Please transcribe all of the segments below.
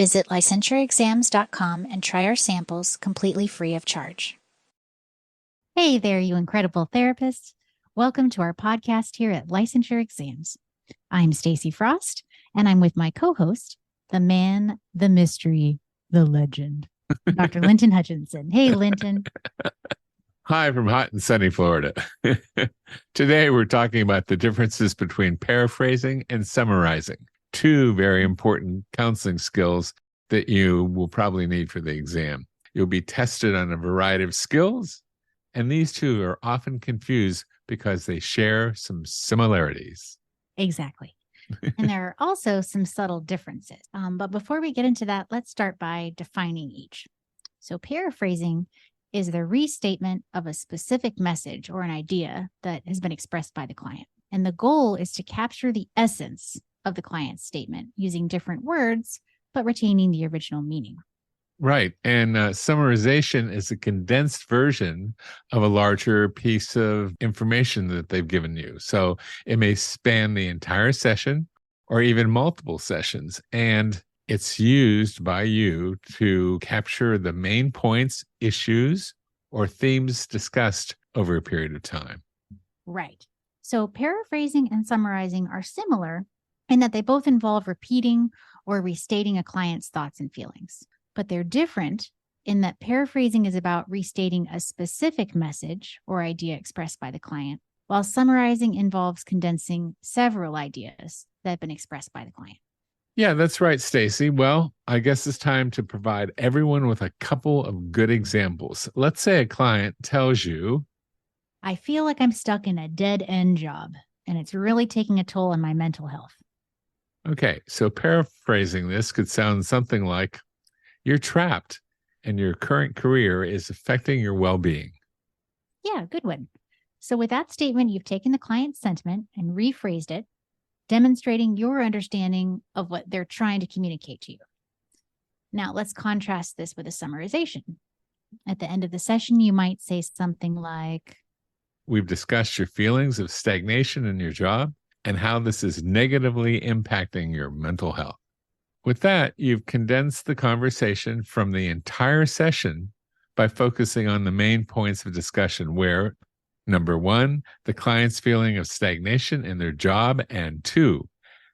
Visit licensureexams.com and try our samples completely free of charge. Hey there, you incredible therapists. Welcome to our podcast here at Licensure Exams. I'm Stacy Frost, and I'm with my co-host, the man, the mystery, the legend, Dr. Linton Hutchinson. Hey, Linton. Hi from hot and sunny Florida. Today, we're talking about the differences between paraphrasing and summarizing, two very important counseling skills that you will probably need for the exam. You'll be tested on a variety of skills, and these two are often confused because they share some similarities. Exactly. And there are also some subtle differences. But before we get into that, let's start by defining each. So paraphrasing is the restatement of a specific message or an idea that has been expressed by the client. And the goal is to capture the essence of the client's statement using different words, but retaining the original meaning. Right. And summarization is a condensed version of a larger piece of information that they've given you. So it may span the entire session or even multiple sessions. And it's used by you to capture the main points, issues, or themes discussed over a period of time. Right. So paraphrasing and summarizing are similar in that they both involve repeating or restating a client's thoughts and feelings. But they're different in that paraphrasing is about restating a specific message or idea expressed by the client, while summarizing involves condensing several ideas that have been expressed by the client. Yeah, that's right, Stacy. Well, I guess it's time to provide everyone with a couple of good examples. Let's say a client tells you, I feel like I'm stuck in a dead-end job, and it's really taking a toll on my mental health. Okay, so paraphrasing this could sound something like, you're trapped and your current career is affecting your well-being. Yeah, good one. So with that statement, you've taken the client's sentiment and rephrased it, demonstrating your understanding of what they're trying to communicate to you. Now, let's contrast this with a summarization. At the end of the session, you might say something like, we've discussed your feelings of stagnation in your job and how this is negatively impacting your mental health. With that, you've condensed the conversation from the entire session by focusing on the main points of discussion where, number one, the client's feeling of stagnation in their job, and two,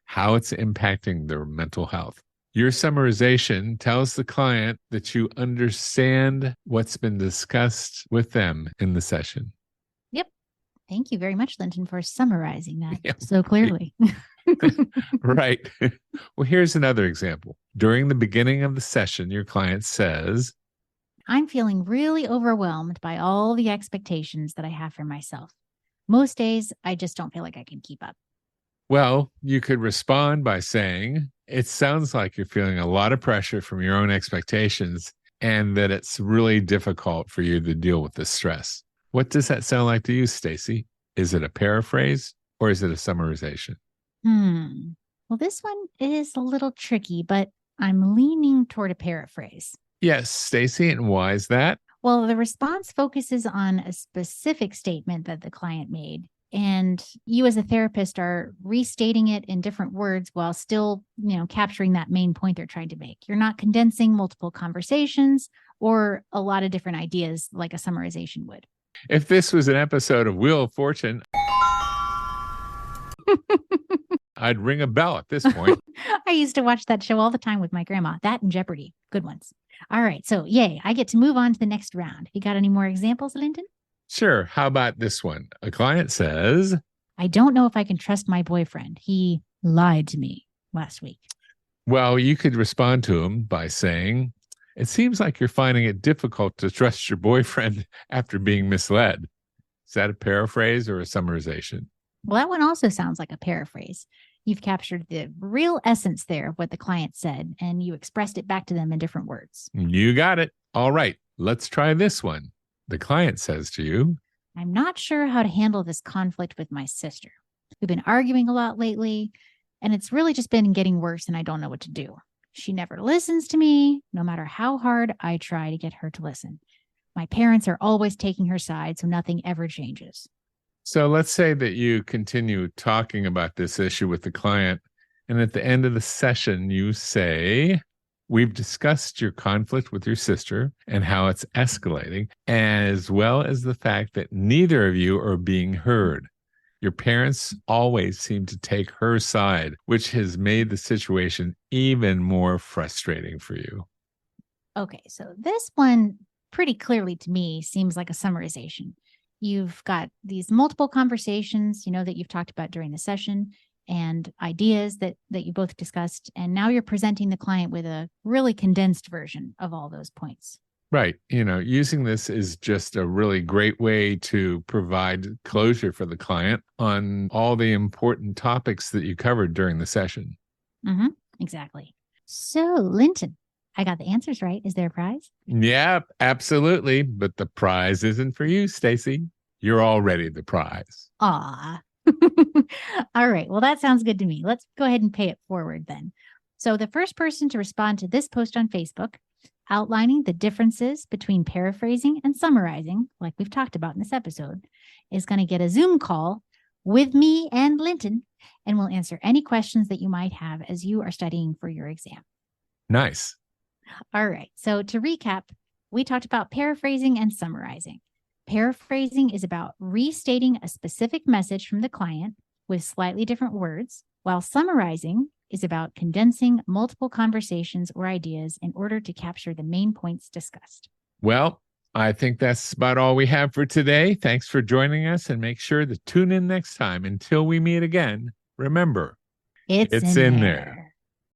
how it's impacting their mental health. Your summarization tells the client that you understand what's been discussed with them in the session. Yep. Thank you very much, Linton, for summarizing that so clearly. Right. Well, here's another example. During the beginning of the session, your client says, I'm feeling really overwhelmed by all the expectations that I have for myself. Most days, I just don't feel like I can keep up. Well, you could respond by saying, it sounds like you're feeling a lot of pressure from your own expectations and that it's really difficult for you to deal with this stress. What does that sound like to you, Stacy? Is it a paraphrase or is it a summarization? Well, this one is a little tricky, but I'm leaning toward a paraphrase. Yes, Stacy, and why is that? Well, the response focuses on a specific statement that the client made, and you as a therapist are restating it in different words while still, capturing that main point they're trying to make. You're not condensing multiple conversations or a lot of different ideas like a summarization would. If this was an episode of Wheel of Fortune, I'd ring a bell at this point. I used to watch that show all the time with my grandma. That and Jeopardy. Good ones. All right. So, yay. I get to move on to the next round. You got any more examples, Linton? Sure. How about this one? A client says, I don't know if I can trust my boyfriend. He lied to me last week. Well, you could respond to him by saying, it seems like you're finding it difficult to trust your boyfriend after being misled. Is that a paraphrase or a summarization? Well, that one also sounds like a paraphrase. You've captured the real essence there of what the client said, and you expressed it back to them in different words. You got it. All right, let's try this one. The client says to you, I'm not sure how to handle this conflict with my sister. We've been arguing a lot lately, and it's really just been getting worse, and I don't know what to do. She never listens to me, no matter how hard I try to get her to listen. My parents are always taking her side, so nothing ever changes. So let's say that you continue talking about this issue with the client, and at the end of the session, you say, We've discussed your conflict with your sister and how it's escalating, as well as the fact that neither of you are being heard. Your parents always seem to take her side, which has made the situation even more frustrating for you. Okay, so this one pretty clearly to me seems like a summarization. You've got these multiple conversations, that you've talked about during the session and ideas that you both discussed. And now you're presenting the client with a really condensed version of all those points. Right. Using this is just a really great way to provide closure for the client on all the important topics that you covered during the session. Mm-hmm, exactly. So, Linton, I got the answers right. Is there a prize? Yeah, absolutely. But the prize isn't for you, Stacy. You're already the prize. Aw. All right. Well, that sounds good to me. Let's go ahead and pay it forward then. So the first person to respond to this post on Facebook outlining the differences between paraphrasing and summarizing, like we've talked about in this episode, is going to get a Zoom call with me and Linton, and we'll answer any questions that you might have as you are studying for your exam. Nice. All right. So to recap, we talked about paraphrasing and summarizing. Paraphrasing is about restating a specific message from the client with slightly different words, while summarizing is about condensing multiple conversations or ideas in order to capture the main points discussed. Well, I think that's about all we have for today. Thanks for joining us, and make sure to tune in next time. Until we meet again, remember, it's in there.